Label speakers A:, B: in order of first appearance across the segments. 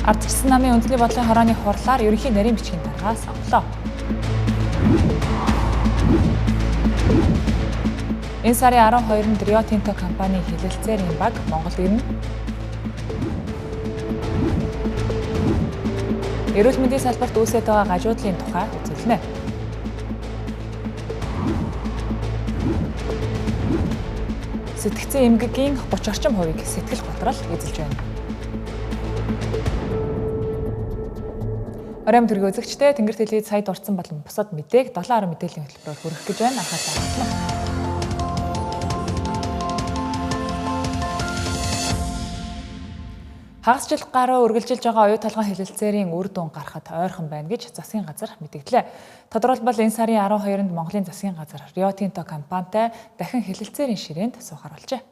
A: Ард зэгсэн намын үндэсний бодлогын хорооны хурлаар ерөнхий нарийн бичгийн дарга сонголоо. Энэ сарын 12-нд Rio Tinto компани хэлэлцээрийн баг Монголд ирнэ. Эрүүл мэндийн салбарт үүсэж байгаа гажуудлын тухай үзүүлнэ. Сэтгцэн эмгэгийн 30 орчим хувийг сэтгэл готрол эзэлж байна. Оройн төргийн үзэгчдээ Тэнгэр телевиз сая дурдсан болон бусад мэдээг 7 мэдээллийн хөтөлбөрөөр хүргэх гэж байна. Анхаалаа. Хагас жил гаруй үргэлжилж байгаа оюу толгойн хэлэлцээрийн үр дүн гарахад ойрхон байна гэж засгийн газар мэдгдлээ. Тодорхойлбол энэ сарын 12-нд Монголын засгийн газар Rio Tinto компанитай дахин хэлэлцээрийн ширээнд суугаар болжээ.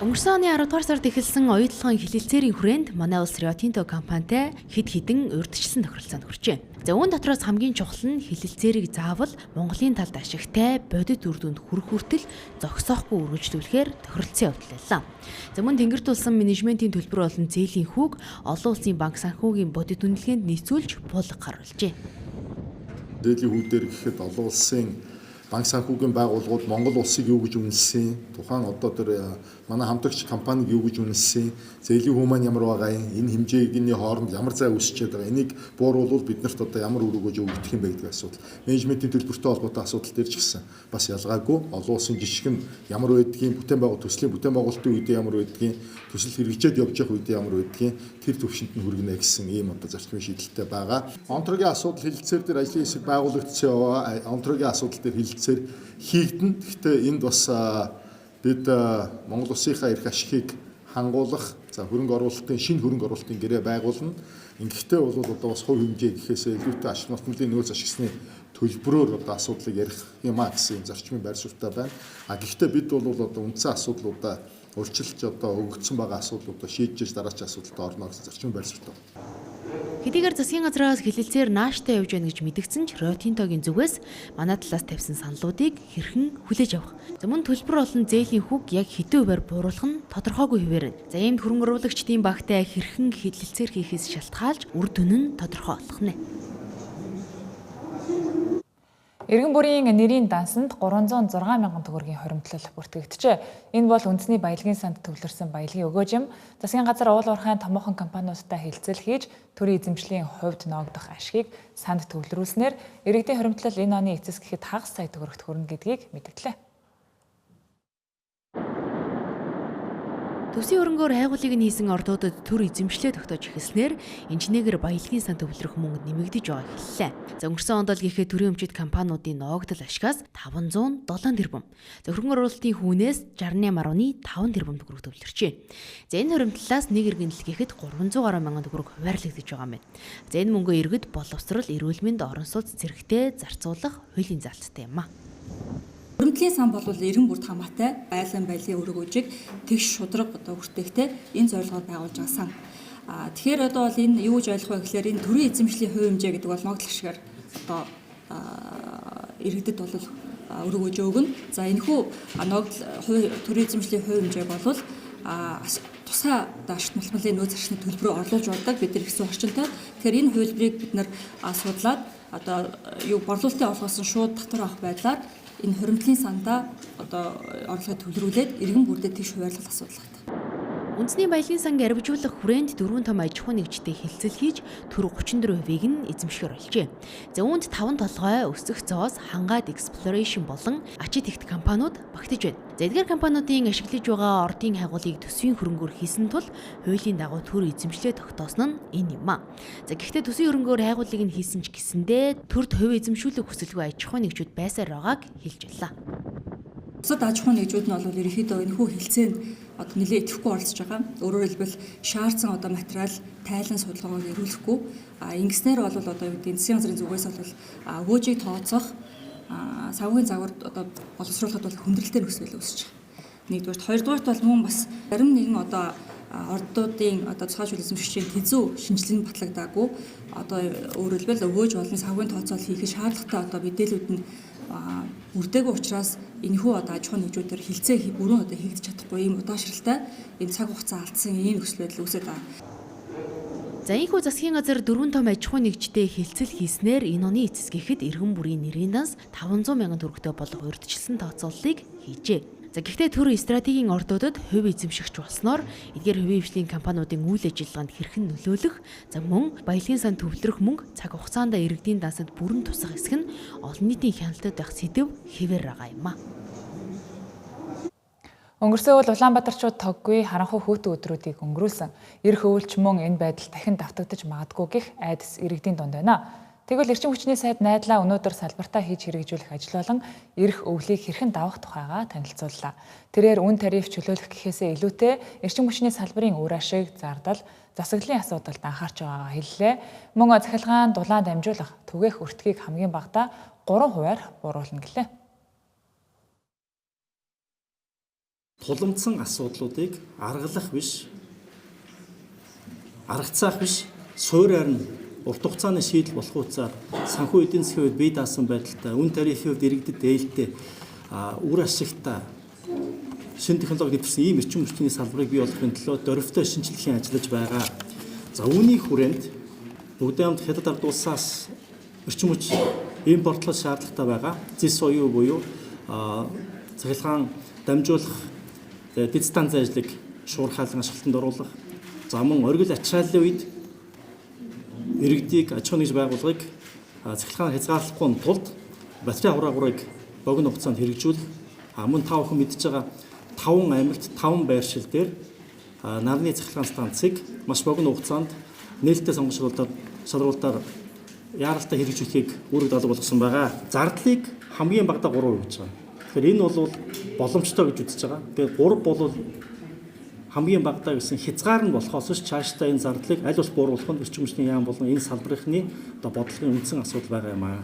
B: Өнгөрсөн оны 10 дугаар сард эхэлсэн оюу толгойн хэлэлцээрийн хүрээнд манай улс Rio Tinto компанитай хэд хэдэн урьдчилсан тохиролцоонд хүрчээ. За үүн дотроос хамгийн чухал нь хэлэлцээрийг заавал Монголын талд ашигтай бодит үр дүнд хүрэх хүртэл зогсоохгүй үргэлжлүүлэхээр тохиролцсон явдал байлаа. За мөн Тэнгэрт улсын менежментийн төлбөр болон зээлийн хүүг олон улсын банк санхүүгийн бодит үнэлгээнд нийцүүлж буулга гаруулжээ.
C: Зээлийн хүүдээр гэхэд олон улсын банк санхүүгийн байгууллагууд Монгол улсыг юу гэж үнэлсэн, тухайн одоо тэр манай хамтрагч компаниг юу гэж үнэлсэн, зээлийн хүү маань ямар байгаа юм, энэ хэмжээний хооронд ямар зай үүсчээд байгаа, энийг бууруулвал биднэрт одоо ямар үр өгөөж өгөх юм бэ гэдэг асуудал. Менежментийн төлбөртэй холбоотой асуудал дээр ч гэсэн бас ялгаагүй олон улсын жишг нь ямар байдгийг, бүтээн байгуулалт төслийн бүтээн байгуулалтын үед ямар байдгийг, төсөл хэрэгжээд явж явах үед ямар байдгийг тэр төвшөнд нь хүргэнэ гэсэн ийм одоо зарчмын шийдэлтэй байгаа. Онтрогийн асуудал хэлэлцээр дээр ажлын хэсэг байгуулагдсан яваа, онтрогийн асуудал дээр хэлэлцээр хийгдэн. Гэхдээ энд бас бид Монгол улсынхаа эрх ашигыг хангуулах, за хөрөнгө оруулалтын шинэ хөрөнгө оруулалтын гэрээ байгуулна. Ингэхдээ бол одоо бас хувь хэмжээ гэхээсээ илүүтэй ашиг нутмлын нөөц ашигсны төлбөрөөр одоо асуудлыг ярих юм а гэсэн зарчмын байр суурьтай байна. Гэхдээ бид бол одоо үндсэн асуудлуудаа урьдчилж одоо өгөгдсөн байгаа асуудлуудаа шийдэж дараач асуудалд орно гэсэн зарчмын байр суурьтай.
B: Хэдийгээр засгийн газраас хэлэлцээр нааштай явж байна гэж мэдгдсэн ч Rio Tinto-гийн зүгээс манай талаас тавьсан саналуудыг хэрхэн хүлээж авах. За мөн төлбөр болон зээлийн хүүг яг хэдэн хувиар бууруулах нь тодорхойгүй хэвээр байна. За иймд хөрөнгө оруулагчдын багтай хэрхэн хэлэлцээр хийхээс шалтгаалж үр дүн нь тодорхой болох нэ.
A: Иргэн бүрийн нэрийн дансанд 306 мянган төгрөгийн хоримтлал бүртгэгдэжээ. Энэ бол үндэсний баялагын санд төвлөрсөн баялагын өгөөжим. Засгийн газар уул уурхайн томоохон компаниудтай хэлцэл хийж төрийн эзэмшлийн хувьд ноогдох ашгийг санд төвлөрүүлснээр иргэдийн хоримтлал энэ оны эцэс гэхэд хагас сая төгрөгт хүрнэ гэдгийг мэдгдлээ.
B: Төсвийн хөрөнгөөр хайгуулыг нь хийсэн ордуудад төр эзэмшлээ тогтоож эхэлснээр инженеэр баялагын сан төвлөрөх мөнгө нэмэгдэж байгаа хэллээ. За өнгөрсөн онд л гэхэд төрийн өмчит компаниудын ноогдол ашгаас 507 тэрбум. За хөрөнгө оруулалтын хүнээс 68.5 тэрбум төгрөг төвлөрчээ. За энэ хуримтлалаас нэг иргэн л гэхэд 300 гаруй мянган төгрөг хуваарлагдаж байгаа юм байна. За энэ мөнгөө иргэд боловсрал, эрүүл мэнд, орон сууц зэрэгтэй зарцуулах хуулийн залттай юм а.
D: Хуримтлалын сан бол эрен бүрт хамаатай айлын баялагын үр өгөөжийг тэгш шудраг одоо хүртэхтэй энэ зорилгоор байгуулж байгаа сан. Тэгэхээр одоо бол энэ юу гэж ойлгох вэ гэхээр энэ төрийн эзэмшлийн хувь хэмжээ гэдэг бол ногдол ашгаар одоо иргэдэд бол үр өгөөж өгнө. За энэхүү ногдол төрийн эзэмшлийн хувь хэмжээ бол тусгай даашт мулмалын нөөц ашигны төлбөрөөр орлуулж болдог бид нар гэсэн орчинтой. Тэгэхээр энэ хувилбарыг бид нар судлаад одоо юу борлуулалтын олгоос нь шууд татвар авах байдлаар энэ хуримтлалын сандаа одоо орлогыг төвлөрүүлээд иргэн бүрдээ тийш хуваарлах асуудал байна.
B: Үндэсний баялагын санг арвижуулах хүрээнд 4 том аж ахуйн нэгжтэй хэлцэл хийж төр 34%-ийг нь эзэмшгээр олжээ. За үүнд 5 толгой, өсөх зоос, хангаад exploration болон ачит ихт компаниуд багтаж байна. За эдгээр компаниудын ашиглаж байгаа ордын хайгуулыг төсвийн хөрөнгөөр хийсэн тул хуулийн дагуу төр эзэмшлээ тогтоосон нь энэ юм а. За гэхдээ төсвийн хөрөнгөөр хайгуулыг нь хийсэн ч гэсэндээ төрд хувь эзэмшүүлэх хүсэлгүй аж ахуйн нэгжүүд байсаар байгааг хэлж байлаа.
D: Бусад аж ахуйн нэгжүүд нь бол ерөнхийдөө энэхүү хэлцээнд одоо нэлээд идэвхгүй оролцож байгаа. Өөрөөр хэлбэл шаардсан одоо материал тайлан судалгаагаа эрүүлэхгүй. Ингэснээр бол одоо юу гэдэг засгийн газрын зүгээс бол өгөөжийг тооцоох савгийн загварт одоо боловсруулахад бол хүндрэлтэй нөхцөл үүсэж байгаа. Нэгдүгээр, хоёрдугаарт бол мөн бас зарим нэгэн одоо ордуудын одоо цааш эзэмшигчийн тэзүү шинжилгээ батлагдаагүй. Одоо өөрөөр хэлбэл өгөөж болон савгийн тооцоол хийхэд шаардлагатай одоо мэдээлүүд нь бүрдээгүй учраас энэхүү одоо аж ахуйн нэгжүүдээр хилцээ бүрэн одоо хийгдэж чадахгүй ийм удаашралтай ийм цаг хугацаа алдсан ийм нөхцөл байдал үүсэж байгаа.
B: За энэхүү засгийн газар 4 том аж ахуйн нэгжтэй хилцэл хийснээр энэ оны эцэсгэхэд иргэн бүрийн нэрийн данс 500 мянган төгрөгтэй болох урьдчилсан тооцооллыг хийжээ. За гэхдээ төр стратегийн ордуудад хувь эзэмшигч болсноор эдгээр хувийн хвшлийн компаниудын үйл ажиллагаанд хэрхэн нөлөөлөх, за мөн баялагын сан төвлөрөх мөнгө цаг хугацаанд иргэдийн дансад бүрэн тусах хэсэг нь олон нийтийн хяналтад байх сэдэв хэвээр байгаа юм а.
A: Өнгөрсөн үйл Улаанбаатарчууд тоггүй харанхуй хүүтэн өдрүүдийг өнгөрүүлсэн. Ирэх өвөлч мөн энэ байдал дахин давтагдаж магадгүй гэх айдас иргэдийн дунд байна. Тэгвэл эрчим хүчний сайд найдлаа өнөөдөр салбартаа хийж хэрэгжүүлэх ажил болон ирэх өвлийг хэрхэн давах тухайга танилцууллаа. Тэрээр үн тариф чөлөөлөх гэхээсээ илүүтэй эрчим хүчний салбарын үр ашиг, зардал, засаглалын асуудалд анхаарч байгаагаа хэллээ. Мөн захиргаан дулаан дамжуулах түгээх өртгийг хамгийн багадаа 3%-аар бууруулна гэлээ.
E: Тулгымдсан асуудлуудыг аргалах биш, аргацаах биш, суурьаар нь урт хугацааны шийдэл болох үцээр санхүү эдийн засгийн үед бие даасан байдалтай, үн тарифын хувьд иргэдэд ээлтэй, үр ашигтай, шинэ технологи нэвтэрсэн ийм эрчим хүчний салбарыг бий болгохын төлөө дөрвөлтэй шинжилгээний ажиллаж байгаа. За үүний хүрээнд бүгд хамт хятад ард улсаас эрчим хүч импортлох шаардлагатай байгаа. Зис оюу буюу цахилгаан дамжуулах дистанц ажлыг шуурх хаалган ашиглалтанд оруулах. За мөн оргил ачааллын үед иргэдийг аж ахуйн нэгж байгууллагыг цахилгаан хязгаарлахгүй тулд батарей хураагуурыг богино хугацаанд хэрэгжүүлэх. Мөн та бүхэн мэдж байгаа 5 аймагт 5 байршил дээр нарны цахилгаан станцыг маш богино хугацаанд нээлттэй сонгогчдоор шалруулалтаар яаралтай хэрэгжүүлэхийг үүрэг даалга болгосон байгаа. Зардлыг хамгийн багадаа 3% гэж байгаа. Тэгэхээр энэ бол боломжтой гэж үзэж байгаа. Тэгээд 3 бол хамгийн багадаа гэсэн хязгаар нь болохоос ч цаашдаа энэ зардлыг аль болох бууруулах нь эрчим хүчний яам болон энэ салбарынхны одоо бодлогын үндсэн асуудал байгаа юм аа.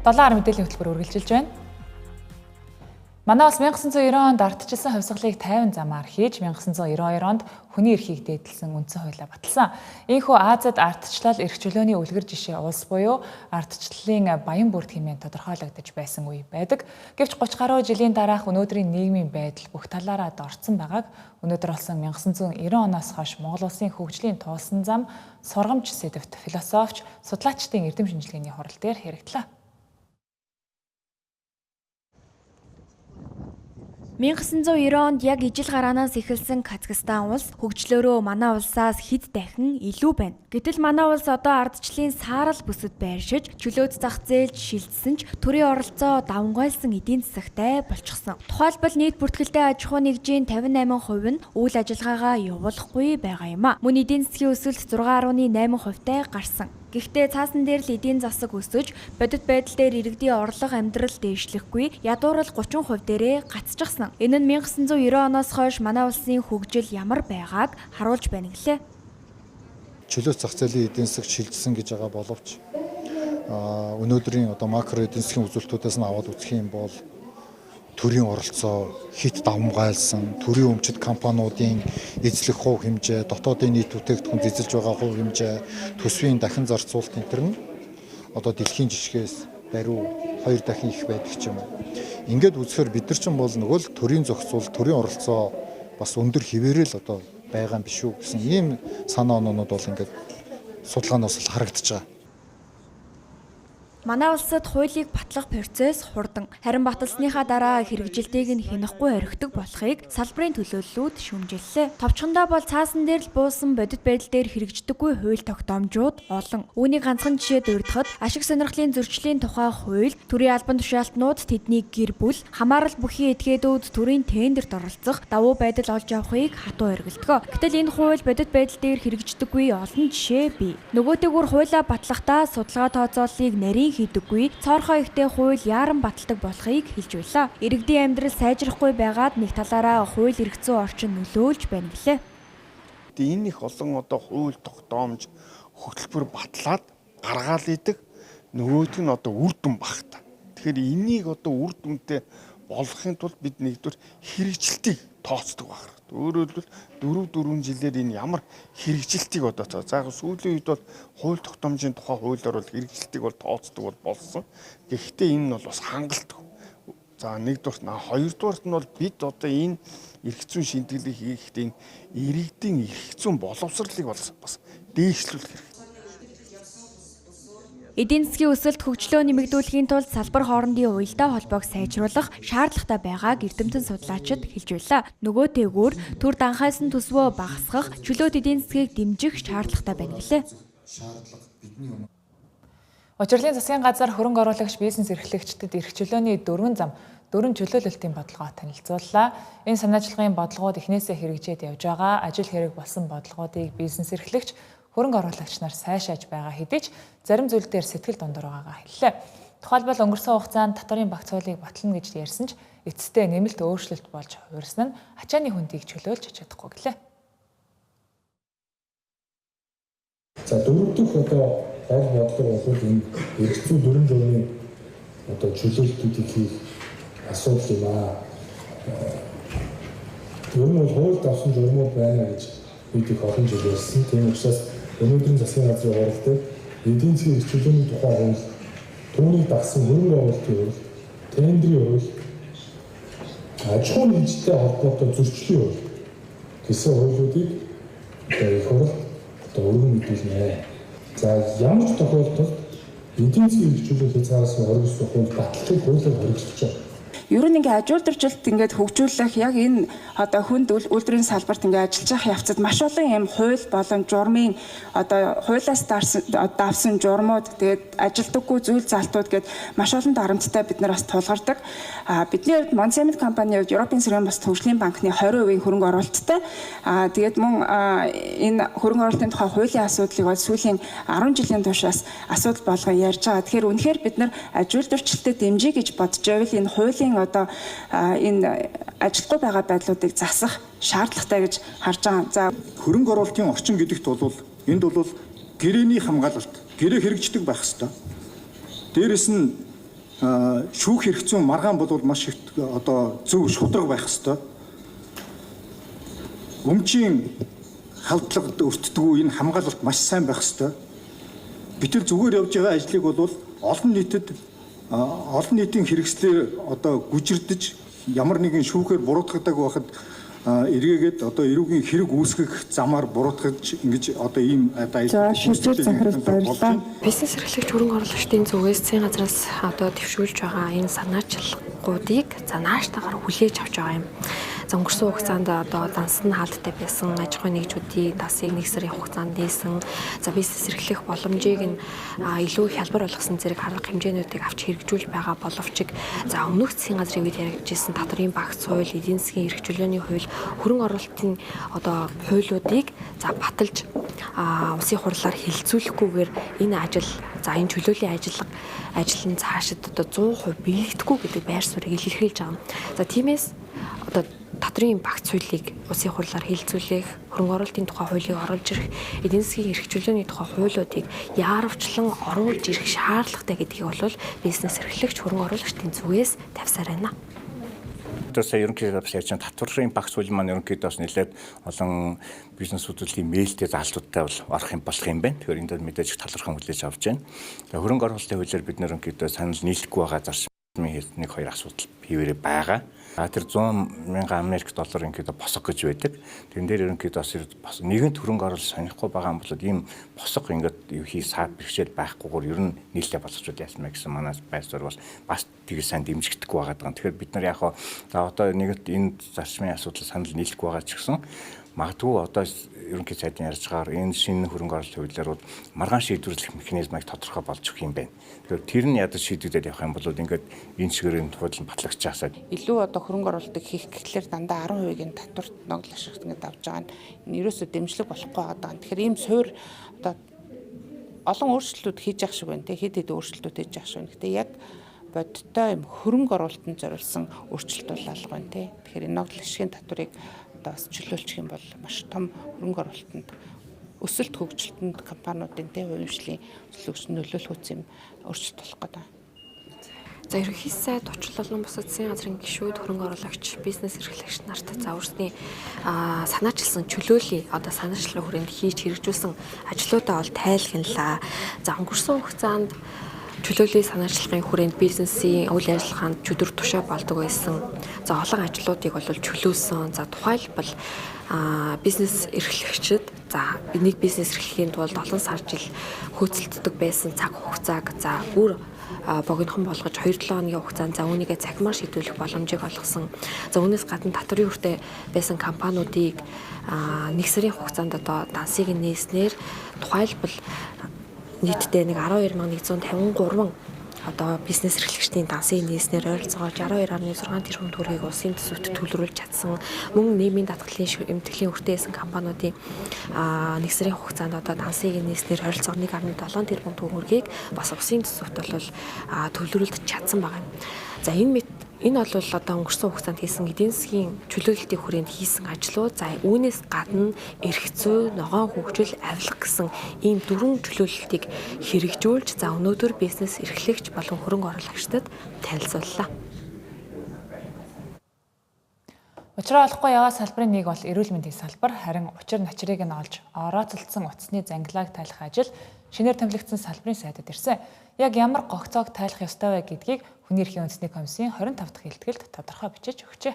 A: Доллар мэдээллийн хөтөлбөр үргэлжилж байна. Манай улс 1990 онд ардчилсан хувьсгалыг 50 замаар хийж 1992 онд хүний эрхийг дээдлсэн үндсэн хуулиа баталсан. Ийхүү Азад ардчлал эрх чөлөөний үлгэр жишээ улс буюу ардчлалын баян бүрд хэмээн тодорхойлогдож байсан үе байдаг. Гэвч 30 гаруй жилийн дараах өнөөдрийн нийгмийн байдал бүх талаараа дорцсон байгааг өнөөдөр болсон 1990 оноос хойш Монгол улсын хөгжлийн туулсан зам сургамж сэдэвт философч, судлаачдын эрдэм шинжилгээний хурал дээр хэрэгтлээ.
F: 1990 онд яг ижил гараанаас эхэлсэн Казахстан улс хөгжлөөрөө манай улсаас хэд дахин илүү байна. Гэтэл манай улс одоо ардчлалын саарал бүсэд байршиж, чөлөөт зах зээлд шилжсэн ч төрийн оролцоо давмгайлсан эдийн засагтай болчихсон. Тухайлбал нийт бүртгэлтэй аж ахуй нэгжийн 58% нь үйл ажиллагаагаа явуулахгүй байгаа юм а. Мөн эдийн засгийн өсөлт 6.8%-тай гарсан. Гэхдээ цаасан дээр л эдийн засаг өсөж, бодит байдал дээр иргэдийн орлого амьдрал дээшлэхгүй, ядуурл 30% дээрээ гацчихсан. Энэ нь 1990 оноос хойш манай улсын хөгжил ямар байгааг харуулж байна гэлээ.
G: Чөлөөт зах зээлийн эдийн засаг шилжсэн гэж байгаа боловч өнөөдрийн одоо макро эдийн засгийн үзүүлэлтүүдээс нь аваад үзэх юм бол төрийн оролцоо хит давмгайлсан, төрийн өмчит компаниудын эзлэх хувь хэмжээ, дотоодын нийт бүтээгдэхүүн эзэлж байгаа хувь хэмжээ, төсвийн дахин зарцуулалт энэ нь одоо дэлхийн жишгээс бариу 2 дахин их байдаг ч юм уу. Ингээд үзэхээр бид нар ч бол нөгөө л төрийн зохицуул, төрийн оролцоо бас өндөр хിവэрэл одоо байгаа юм биш үү гэсэн ийм санаа оноод бол ингээд судалгаанаас л харагдаж байгаа.
F: Манай улсад хуулийг батлах процесс хурдан. Харин баталсныхаа дараа хэрэгжилтийг нь хянахгүй орхидог болохыг салбарын төлөөллүүд шүүмжиллээ. Товчхондоо бол цаасан дээр л буусан бодит байдал дээр хэрэгждэггүй хууль тогтоомжууд олон. Үүнийг ганцхан жишээд урьдахад ашиг сонирхлын зөрчлийн тухай хууль, төрийн албан тушаалтнууд тэдний гэр бүл, хамаарал бүхий этгээдүүд төрийн тендерт оролцох давуу байдал олж авахыг хатуу эргэлдэг. Гэтэл энэ хууль бодит байдал дээр хэрэгждэггүй олон жишээ бий. Нөгөөтэйгүр хуулиа батлахдаа судалгаа тооцооллыг нарийн хийдэггүй, цоорхоо ихтэй хууль яаран баталдаг болохыг хэлж байлаа. Иргэдийн амьдрал сайжрахгүй байгаад нэг талаараа хууль эрх зүйн орчин нөлөөлж байна гэлээ.
H: Энэ их олон одоо хууль тогтоомж хөтөлбөр батлаад гаргаал идэг, нөгөөт нь одоо үр дүн багтаа. Тэгэхээр энийг одоо үр дүнтэй болгохын тулд бид нэгдүгээр хэрэгжилтийг тооцдог баг. Өөрөөр хэлбэл 4 жилээр энэ ямар хэрэгжилтийг одоо заах сүүлийн үед бол хууль тогтоомжийн тухай хуулиар бол хэрэгжилтийг бол тооцдог бол болсон. Гэхдээ энэ нь бол бас хангалттай. За нэгдүгээрт нь хоёрдугаарт нь бол бид одоо энэ эрх зүйн шинтгэлийг хийхдээ энэ иргэдийн эрх зүйн боловсролыг бас дээшлүүлэх хэрэгтэй.
F: Эдийн засгийн өсөлт хөгжлөө нэмэгдүүлэхийн тулд салбар хоорондын уялдаа холбоог сайжруулах шаардлагатай байгааг эрдэмтэн судлаачид хэлж байлаа. Нөгөөтэйгүр төр данхайсан төсвөө багасгах, чөлөөт эдийн засгийг дэмжих шаардлагатай байна гэлээ.
A: Учирлын засгийн газар хөрөнгө оруулагч бизнес эрхлэгчдэд эрх чөлөөний 4 зам 4 чөлөөлөлтийн бодлогоо танилцууллаа. Энэ санаачлагын бодлогууд эхнээсээ хэрэгжээд явж байгаа. Ажил хэрэг болсон бодлогуудыг бизнес эрхлэгч хөрөнгө оруулагч нар сайшааж байгаа хэдий ч зарим зүйл дээр сэтгэл дундуур байгаагаа хэллээ. Тухайлбал өнгөрсөн хугацаанд татварын багц хуулийг батлана гэж ярьсан ч эцэстээ нэмэлт өөрчлөлт болж хувирсан нь ачааны хүндийг чөлөөлж чадахгүй гэлээ.
I: За дөрөв дэх одоо гол бодлого бол энэ эрх зүйн 4 журмын одоо чөлөөлтүүдийг хийх асуудал юм аа. Ер нь бол хууль давсан журмууд байна гэж бид их олон жил ярьсан. Тийм учраас өнөөдрийн засгийн газрын оролцоод эдийн засгийн эрх чөлөөний тухай хууль, түүнийг дагсан хөрөнгө оруулалтын хууль, тендерийн хууль, аж ахуй нэгжтэй холбоотой зөрчлийн хууль гэсэн хуулиудыг одоо их хурл одоо өргөн мэдүүлнэ. За ямар ч тохиолдолд эдийн засгийн эрх чөлөөний хязгаараас оргилсон хууль батлахыг хуулиар хоригдуулж байна.
J: Ер нь ингээ ажилтнуудад ингээд хөгжүүлэх яг энэ одоо хүнд үйлдвэрийн салбарт ингээ ажиллаж явах явцад маш олон юм хууль болон журмын одоо хуулиас давсан журмууд тэгээд ажилдаггүй зүйл залтууд гэд маш олон дарамттай бид нар бас тулгардаг. Бидний хувьд Монцемент компанийн хувьд Европын сэргээн бас төвшлийн банкны 20% хөрөнгө оруулалттай. Тэгээд мөн энэ хөрөнгө оруулалтын тухай хуулийн асуудлыг бол сүүлийн 10 жилийн туршаас асуудал болгоо ярьж байгаа. Тэгэхээр үнэхээр бид нар ажилтнуудтай дэмжиж гэж бодож байвал энэ хуулийн одоо энэ ажилтгүй байгаа байдлуудыг засах шаардлагатай гэж харж байгаа. За
E: Хөрөнгө оруулалтын орчин гэдэгт бол энд бол гэрээний хамгаалалт, гэрээ хэрэгждэг байх ёстой. Дээрэс нь шүүх эрх зүйн маргаан бол маш их одоо зөв шударга байх ёстой. Өмчийн халдлагад өртдөггүй энэ хамгаалалт маш сайн байх ёстой. Битэл зүгээр явж байгаа ажлыг бол олон нийтийн хэрэгслээр одоо гүжирдэж ямар нэгэн шүүхээр буруутгадаг байхад эргээгээд одоо эрүүгийн хэрэг үүсгэх замаар буруутгаж ингэж одоо ийм
J: За шилжүүл захирал баярлалаа.
K: Бизнес эрхлэгч хөрөнгө оруулагчдын зүгээс засгийн газраас одоо дэвшүүлж байгаа энэ санаачлагуудыг нааштай хүлээж авч байгаа юм. За өнгөрсөн хугацаанд одоо дансан хаалттай байсан аж ахуйн нэгжүүдийн тасыг 1 сарын хугацаанд нээсэн. За бизнес эрхлэх боломжийг нь илүү хялбар болгосон зэрэг арга хэмжээнүүдийг авч хэрэгжүүлж байгаа боловч за өмнөх засгийн газрын үед яригдчихсэн татварын багц хууль, эдийн засгийн эрх чөлөөний хууль, хөрөнгө оруулалтын одоо хуулиудыг за баталж улсын хурлаар хилцүүлэхгүйгээр энэ ажил за энэ чөлөөлийн ажил нь цаашид одоо 100% биелэгдэхгүй гэдэг байр суурийг илэрхийлж байгаа. За тиймээс одоо татварын багц хуулийг улсын хурлаар хилцүүлэх, хөрөнгө оруулалтын тухай хуулийг оруулж ирэх, эдийн засгийн эрх чөлөөний тухай хуулиудыг яарвчлан оруулж ирэх шаардлагатай гэдгийг бол бизнес эрхлэгч хөрөнгө оруулагчдын зүгээс тавьсаар байна.
L: Сая ерөнхийдөө бас ярьж байгаа татварын багц хууль маань ерөнхийдөө бас нэлээд олон бизнес хөтөлбөрийн мэйлтэй заалтуудтай бол орох юм болох юм байна. Тэгэхээр энэ дээр мэдээж талархан хүлээж авч байна. Хөрөнгө оруулалтын хуулиар бид ерөнхийдөө санал нийлэхгүй байгаа зарчим Хятадын нэг хоёр асуудал бивэрэ байгаа. Тэр 100 мянган Америк доллар ингээд босго гэж байдаг. Тэрэн дээр ерөнхийдөө бас нэгэн хөрөнгө оруулалт сонихгүй байгаа юм бол ийм босго ингээд юу хий саад бэрхшээл байхгүйгээр ер нь нийлээ боловсруулах яасан мэ гэсэн манай байр суурь бол бас тийг сайн дэмжигдэхгүй байгаа даа. Тэгэхээр бид нар яг одоо нэгт энэ зарчмын асуудал санал нийлэхгүй байгаа ч гэсэн магадгүй одоо ерөнхий сайдын ярьж байгаагаар энэ шинэ хөрөнгө оруулалтын хуулиарууд маргаан шийдвэрлэх механизмыг тодорхой болж өгөх юм байна. Тэгэхээр тэр нь ядаж шийдвэрлээд явах юм бол ингээд энэ чигээр хууль нь батлагчаасаад
M: илүү одоо хөрөнгө оруулалтыг хийх гэхлээр дандаа 10%-ийн татварт ногдол ашигт ингээд авч байгаа нь энэ ерөөсөө дэмжлэг болохгүй байгаа. Тэгэхээр ийм суур одоо олон өөрчлөлтүүд хийж явах шиг байна. Хэд хэд өөрчлөлтүүд хийж явах шиг байна. Гэтэ яг бодиттой юм хөрөнгө оруулалтанд зориулсан өөрчлөлт бол алга байна. Тэгэхээр энэ ногдол ашигын татварыг бас чөлөөлчих юм бол маш том хөрөнгө оруулалтанд өсөлт хөгжилтөнд компаниудын хувийн өсөлтөд нөлөөлөх үс юм өөрчлөлт болох гэдэг.
K: За ерөнхий сайд Орчлол болон бусад засгийн газрын гишүүд хөрөнгө оруулагч, бизнес эрхлэгч нарт за өөрсдийн санаачилсан чөлөөллийн одоо санаачлалын хүрээнд хийж хэрэгжүүлсэн ажлуудаа бол тайлхналаа. За өнгөрсөн хугацаанд чөлөөлийн санаачлагын хүрээнд бизнесийн үйл ажиллагаанд чөдөр тушаа болдог байсан. За олон ажлуудыг бол чөлөөсөн. За тухайлбал бизнес эрхлэгчид за нэг бизнес эрхлэхийн тулд олон сар жил хөөцөлддөг байсан цаг хугацааг за бүр богинохон болгож 2-7 хоногийн хугацаанд за үүнийгээ цахимаар шийдвэрлэх боломжийг олгосон. За үүнээс гадна татварын хүртэ байсан компаниудыг нэг сарын хугацаанд одоо дансыг нээснээр тухайлбал нийтдээ нэг 12,153 одоо бизнес эрхлэгчдийн дансыг нээснээр ойролцоогоор 62.6 тэрбум төгрөгийг улсын төсөвт төлрүүлж чадсан. Мөн нийгмийн даатгалын эмнэлгийн хүртээсэн компаниудын нэг сарын хугацаанд одоо дансыг нээснээр ойролцоогоор 1.7 тэрбум төгрөгийг бас улсын төсөвт бол төлрүүлж чадсан байгаа юм. За энэ бол одоо өнгөрсөн хугацаанд хийсэн эдийн засгийн чөлөөлөлтийн хүрээнд хийсэн ажлууд за үүнээс гадна эрх зүй, ногоон хөгжил, авилга гэсэн ийм дөрвөн чөлөөлөлтийг хэрэгжүүлж за өнөөдөр бизнес эрхлэгч болон хөрөнгө оруулагчдад танилцууллаа.
A: Учраа олохгүй яваа салбарын нэг бол эрүүл мэндийн салбар, харин учир начрыг нь олж орооцолдсон утасны зангилааг тайлах ажил шинээр томилогдсон салбарын сайдад ирсэн. Яг ямар гогцоог тайлах ёстой вэ гэдгийг Хүний эрхийн үндэсний комиссийн 25 дахь хэлтгэлд тодорхой бичиж өгчээ.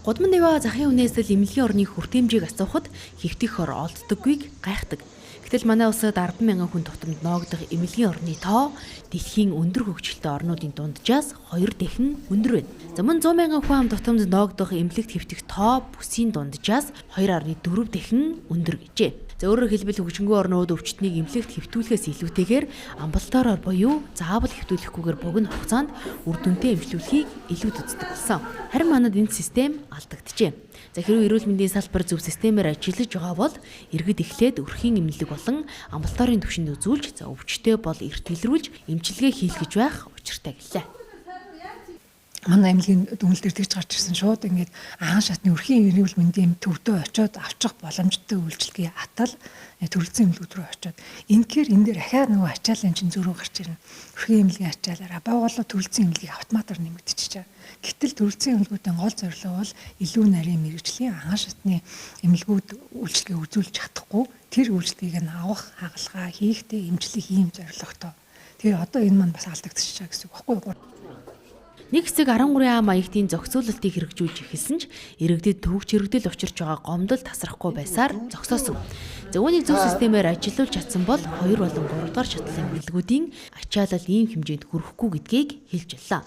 B: Гудамд яваа захын үнээсэл эмнэлгийн орны хүртээмжийг асуухад хэвтэх хор олддоггүйг гайхдаг. Гэтэл манай улсад 10,000 хүн тутамд ноогдох эмнэлгийн орны тоо дэлхийн өндөр хөгжилтэй орнуудын дунджаас 2 дахин өндөр байна. За мөн 100,000 хүн ам тутамд ноогдох эмнэлэгт хэвтэх тоо бүсийн дунджаас 2.4 дахин өндөр гэжээ. За өөрөөр хэлбэл хөгжингүй орнууд өвчтнийг эмнэлэгт хэвтүүлэхээс илүүтэйгээр амбулатороор буюу заавал хэвтүүлэхгүйгээр богино хугацаанд үр дүнтэй эмчлүүлэхийг илүү үздэг болсон. Харин манад энэ систем алдагджээ. За хэрвээ эрүүл мэндийн салбар зөв системээр ажиллаж байгаа бол иргэд эхлээд өрхийн эмнэлэг болон амбулаторын түвшинд үзүүлж за өвчтөе бол эрт илрүүлж эмчилгээ хийлгэж байх учиртай гэлээ.
N: Манай эмнэлгийн дүнэлт дээр тэгж гарч ирсэн шууд ингээд анхан шатны өрхийн эрүүл мэндийн төвдөө очиод авчих боломжтой үйлчилгээ атал төрөлцсөн эмнэлгүүд рүү очиод энэхээр энэ дээр ахаа нөгөө ачаалын чин зөрүү гарч ирнэ. Өрхийн эмнэлгийн ачаалаараа байгууллага төрөлцсөн эмнэлгийг автоматар нэмэгдчихэж байгаа. Гэтэл төрөлцсөн эмнэлгүүдийн гол зорилго бол илүү нарийн мэрэгжлийн анхан шатны эмнэлгүүд үйлчилгээ үзүүлж чадахгүй тэр үйлчилгээг нь авах, хагалгаа хийхдээ эмчлэх ийм зорилготой. Тэгээ одоо энэ маань бас алдагдчихж байгаа гэсэн үг баггүй юу?
B: Нэг хэсэг 13А маягтын зохицуулалтыг хэрэгжүүлж эхэлсэн ч иргэдэд төвөгч хэрэгдэл учирч байгаа гомдол тасрахгүй байсаар зогсоосон. За үүнийг зөв системээр ажиллуулж чадсан бол 2 болон 3 дахь шатлалын эмнэлгүүдийн ачаалал ийм хэмжээнд хүрэхгүй гэдгийг хэлж байлаа.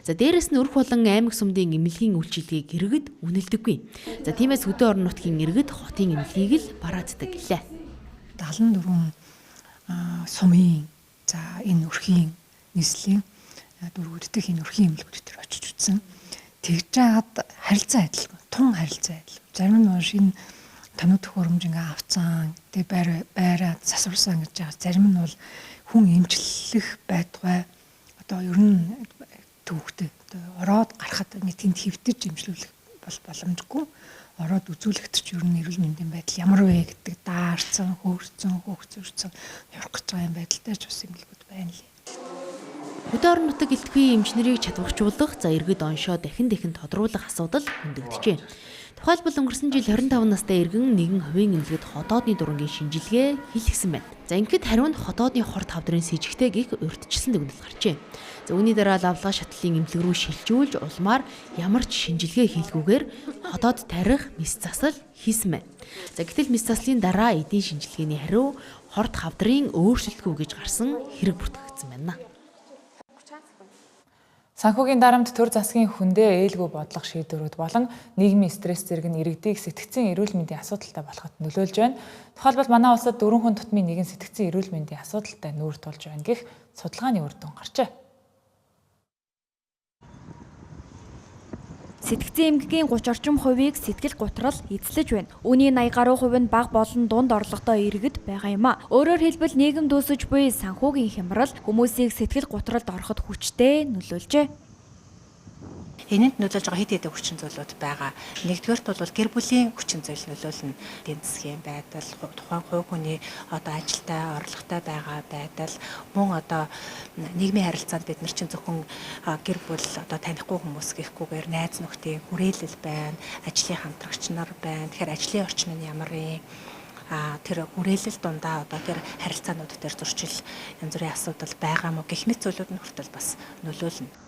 B: За дээрэс нь өрх болон аймаг сумдын эмнэлгийн үйлчилгээг иргэд үнэлдэггүй. За тиймээс хөдөө орон нутгийн иргэд хотын эмнэлгийг л барааддаг гэлээ.
N: 74 сумын за энэ өрхийн нийслэлийн дөрвөлдөх энэ өрхийн эмнэлгүүд төр очиж үзсэн. Тэгж жаад харилцаа адилгүй, тун харилцаа адил. Зарим нь шинэ тоног төхөөрөмж ингээ авцсан, тэгээ байраа засварсан гэж байгаа. Зарим нь бол хүн эмчлэх байдгаа одоо ер нь төвхтэй ороод гарахад ингээ тэнд хэвтэж эмчлүүлэх бол боломжгүй. Ороод үзүүлэхэд ч ер нь эрүүл мэндийн байдал ямар вэ гэдэг даарцсан, хөөрцөн, хөөгцөрцөн явах гэж байгаа юм байдалтай ч бас эмнэлгүүд байна лээ.
B: Хөдөө орон нутаг гэлтгүй эмч нарыг чадварчуулах, за иргэд оншоо дахин тодруулах асуудал хөндөгдөжээ. Тухайлбал өнгөрсөн жил 25 настай иргэн нэгэн хувийн эмнэлэгт ходоодны дурангийн шинжилгээ хийлгэсэн байна. За ингээд хариунд ходоодны хорт хавдрын с ижигтэй гих урьдчилсан дүгнэлт гарчээ. За үүний дараа лавлага шатлалын эмнэлэг рүү шилжүүлж улмаар ямар ч шинжилгээ хийлгүүгээр ходоод тарих мис засал хийсэн байна. За гэтэл мис заслын дараа эдийн шинжилгээний хариу хорт хавдрын өөрчлөлтгүй гэж гарсан хэрэг бүртгэгдсэн байна.
A: Санхүүгийн дарамт төр засгийн хүндээ ээлгүй бодлого шийдвэрүүд болон нийгмийн стресс зэрэг нь иргэдийг сэтгцийн эрүүл мэндийн асуудалтай болоход нөлөөлж байна. Тухайлбал манай улсад 4 хүн тутмын нэгэн сэтгцийн эрүүл мэндийн асуудалтай нүүр тулж байна гэх судалгааны үр дүн гарчээ.
F: Сэтгцийн эмгэгийн 30 орчим хувийг сэтгэл гутрал эзлэж байна. Үүний 80 гаруй хувь нь бага болон дунд орлоготой иргэд байгаа юм а. Өөрөөр хэлбэл нийгэм дүүсэж буй санхүүгийн хямрал хүмүүсийг сэтгэл гутралд ороход хүчтэй нөлөөлжээ.
O: Энэнд нөлөөлж байгаа хэд хэдэн хүчин зүйлүүд байгаа. Нэгдүгээрт бол гэр бүлийн хүчин зүйл нөлөөлнө. Эдийн засгийн байдал, тухайн хувь хүний одоо ажилтай, орлоготой байгаа байдал, мөн одоо нийгмийн харилцаанд бид нар чинь зөвхөн гэр бүл одоо танихгүй хүмүүс гэхгүйгээр найз нөхдийн хүрээлэл байна, ажлын хамтрагч нар байна. Тэгэхээр ажлын орчин нь ямар юм? Тэр хүрээлэл дундаа одоо тэр харилцаанууд дээр зурчил янз бүрийн асуудал байгаа мó гэх мэт зүйлүүд нь хүртэл бас нөлөөлнө.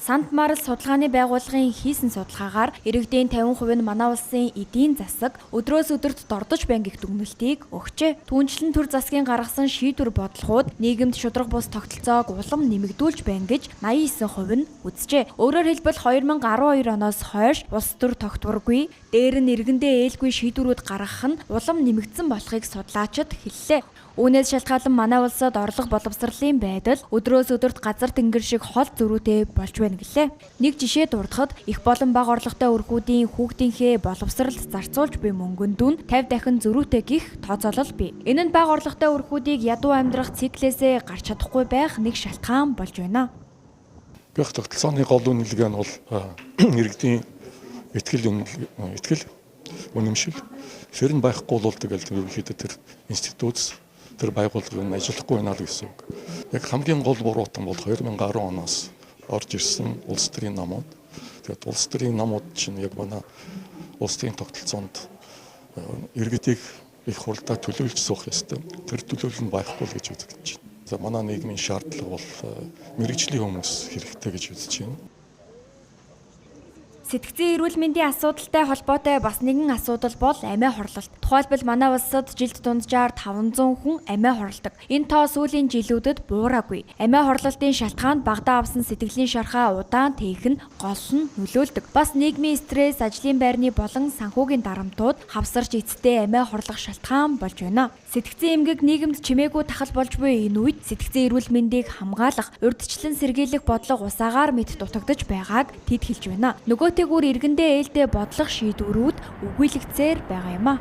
F: Сант Марс судалгааны байгууллагын хийсэн судалгаагаар иргэдийн 50% нь манай улсын эдийн засаг өдрөөс өдөрт дордож байна гэх дүгнэлтийг өгчээ. Түүнчлэн төр засгийн гаргасан шийдвэр бодлогууд нийгэмд шудраг бус тогтолцоог улам нэмэгдүүлж байна гэж 89% нь үзжээ. Өөрөөр хэлбэл 2012 оноос хойш улс төр тогтворгүй, дээр нь иргэндээ ээлгүй шийдвэрүүд гаргах нь улам нэмэгдсэн болохыг судлаачид хэллээ. Үүнээс шалтгаалan манай улсад орлого боловсролын байдал өдрөөс өдөрт газар тэнгэр шиг хол зөрүүтэй болж байна гэлээ. Нэг жишээ дурдахад их болон бага орлоготой өргүүдийн хүүхдийнхээ боловсролд зарцуулж буй мөнгөнд дүн 50 дахин зөрүүтэй гих тооцоолол бий. Энэ нь бага орлоготой өргүүдийг ядуу амьдрах циклээсээ гарч чадахгүй байх нэг шалтгаан болж байна.
P: Бях тогтолцооны гол үнэлгээ нь бол иргэдийн итгэл үнэмшил ферн байхгүй бол тэгэл ерөнхийдөө тэр институт тэр байгууллагын ажиллахгүй байна л гэсэн үг. Яг хамгийн гол буруутан бол 2010 оноос орж ирсэн улс төрийн намууд. Тэгээд улс төрийн намууд чинь яг манай улс төрийн тогтолцоонд иргэдийг их хурдтай төлөөлж суух ёстой. Тэр төлөөлөл нь байхгүй л гэж үзэж байна. За манай нийгмийн шаардлага бол мэрэгжлийн хүмүүс хэрэгтэй гэж үзэж байна.
F: Сэтгцийн эрүүл мэндийн асуудалтай холбоотой бас нэгэн асуудал бол амиа хорлолт. Тухайлбал манай улсад жилд дунджаар 500 хүн амиа хорлдог. Энэ тоо сүүлийн жилүүдэд буураагүй. Амиа хорлолтын шалтгаанд багадаа авсан сэтгэлийн шархаа удаан тээх нь гол нь нөлөөлдөг. Бас нийгмийн стресс, ажлын байрны болон санхүүгийн дарамтууд хавсарч эцтэй амиа хорлох шалтгаан болж байна. Сэтгцийн эмгэг нийгэмд чимээгүй тахал болж буй энэ үед сэтгцийн эрүүл мэндийг хамгаалах, урьдчилан сэргийлэх бодлого усаагаар мэд дутагдж байгааг тэд хэлж байна. Нөгөөтэйгүр иргэндээ ээлтэй бодлого шийдвэрүүд үгүйлэгцээр байгаа юм а.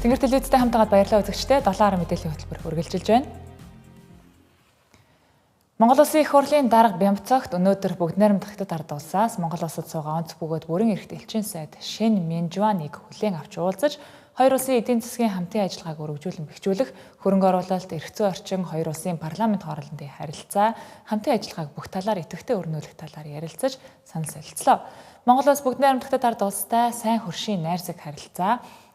A: Тэнгэр телевизтэй хамтагаад баярлалаа үзэгчдээ 7 мэдээллийн хөтөлбөр үргэлжилж байна. Монгол Улсын их хурлын дарга Бямбцогт өнөөдөр бүгд найрамдах Хятад ард улсаас Монгол улсад суугаа онц бөгөөд бүрэн эрхт элчин сайд Шин Минжуаныг хүлээн авч уулзаж хоёр улсын эдийн засгийн хамтын ажиллагааг өргөжүүлэн бэхжүүлэх, хөрөнгө оруулалт, эрх зүйн орчин, хоёр улсын парламент хоорондын харилцаа, хамтын ажиллагааг бүх талаар идэвхтэй өрнүүлэх талаар ярилцаж санал солилцлоо. Монгол улс бүгд найрамдах Хятад ард улстай сайн хөршийн найрсаг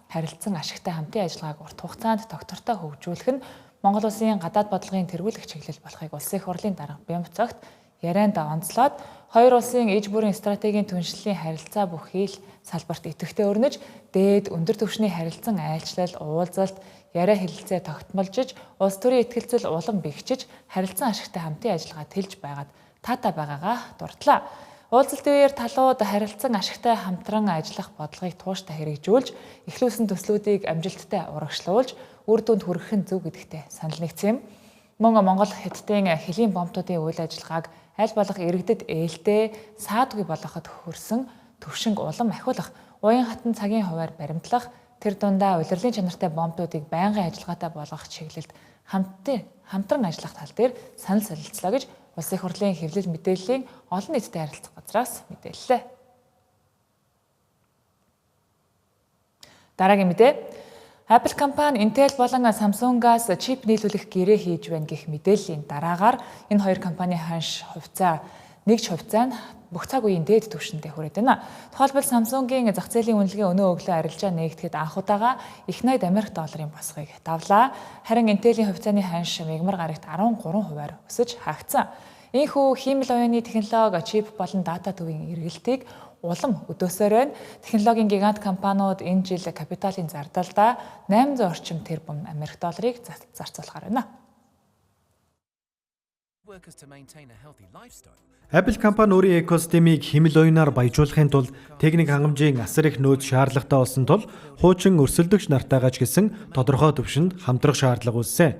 A: харилцан ашигтай хамтын ажиллагааг урт хугацаанд тогтвортой хөгжүүлэх нь Монгол улсын гадаад бодлогын тэргүүлэх чиглэл болохыг Улсын их хурлын дарга Бямбцогт ярианд онцлоод хоёр улсын иж бүрийн стратегийн түншлэлийн харилцаа бүхий л салбарт идэвхтэй өрнөж, дээд өндөр түвшний харилцан айлчлал, уулзалт, яриа хэлэлцээ тогтмолжиж, улс төрийн итгэлцэл улам бэхжиж, харилцан ашигтай хамтын ажиллагаа тэлж байгаад таатай байгаагаа дурдлаа. Уулзалтын үеэр талууд харилцан ашигтай хамтран ажиллах бодлогыг тууштай хэрэгжүүлж, эхлүүлсэн төслүүдийг амжилттай урагшлуулж, үр дүнд хүрэх нь зөв гэдэгтээ санал нэгдсэн юм. Мөн Монгол Хятадын хэлийн бомбуудын үйл ажиллагааг аль болох иргэдэд ээлтэй, саадгүй болгоход хөрсөн төвшинг улам ахиулах, уян хатан цагийн хуваар баримтлах, тэр дундаа улирлын чанартай бомбуудыг байнгын ажиллагаатай болгох чиглэлд хамтран ажиллах тал дээр санал солилцлоо гэж Улсын их хурлын хэвлэл мэдээллийн олон нийтэд харилцах газраас мэдээллээ. Дараагийн мэдээ. Apple компани Intel болон Samsung-аас чип нийлүүлэх гэрээ хийж байна гэх мэдээллийн дараагаар энэ хоёр компани ханш хувьцаа нэгж хувьцаа нь бүх цаг үеийн дээд түвшиндээ хүрээд байна. Тухайлбал Samsung-ийн зах зээлийн үнэлгээ өнөө өглөө арилжаа нээгдэхэд анх удаага их $80 босгыг давлаа. Харин Intel-ийн хувьцааны ханш мягмар гарагт 13% өсөж хаагдсан. Ийхүү хиймэл оюуны технологи, чип болон дата төвийн эргэлтийг улам өдөөсөөр байна. Технологийн гигант компаниуд энэ жил капиталын зардлаа 800 орчим тэрбум $, зарцуулахаар байна.
Q: Apple компани өөрийн экосистемийг хэмэл оюунаар баяжуулахын тулд техник хангамжийн асар их нөөц шаардлагатай болсон тул хуучин өрсөлдөгч нартайгаа ч гэсэн тодорхой төвшөнд хамтрах шаардлага үүссэн.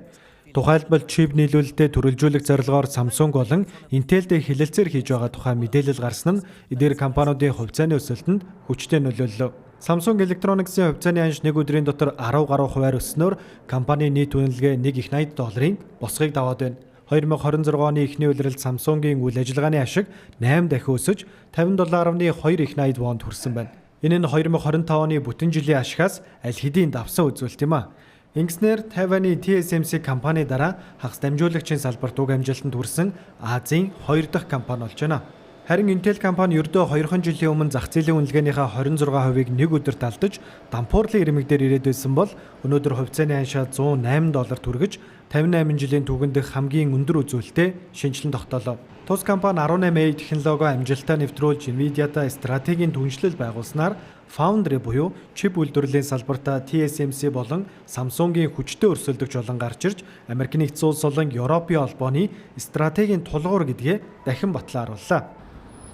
Q: Тухайлбал чип нийлүүлэлтэд төрөлжүүлэх зорилгоор Samsung болон Intel-тэй хэлэлцээр хийж байгаа тухай мэдээлэл гарсан нь эдгээр компаниудын хувьцааны өсөлтөнд хүчтэй нөлөөллөө. Samsung Electronics-ийн хувьцааны ханш нэг өдрийн дотор 10 гаруй хувиар өснөөр компани нийт үнэлгээ $80 босгыг даваад байна. 2026 оны эхний улиралд Samsung-ийн үйл ажиллагааны ашиг 8 дахин өсөж $57.2 вонд хүрсэн байна. Энэ нь 2025 оны бүтэн жилийн ашигаас аль хэдийн давсан үзүүлэлт юм а. Ингэснээр Тайваны TSMC компани дараа хагас дамжуулагчийн салбарт уг амжилтанд хүрсэн Азийн 2 дахь компани болж байна. Харин Intel компани ердөө 2 жилийн өмнө зах зээлийн үнэлгээнийхээ 26%-ийг нэг өдөрт алдаж дампуурлын ирмэг дээр ирээд байсан бол өнөөдөр хувьцааны ханшаа $108 түргэж 58 жилийн түүхэн дэх хамгийн өндөр үзүүлэлтэд шинжилэн тогтоолоо. Тус компани 18A технологи амжилттай нэвтрүүлж Nvidia-тай стратегийн түншлэл байгуулснаар Foundry буюу чип үйлдвэрлэлийн салбартаа TSMC болон Samsung-ийн хүчтэй өрсөлдөгч болон гарч ирж Америк нэгдсэн улс болон Европын холбооны стратегийн тулгуур гэдгээ дахин батлан харууллаа.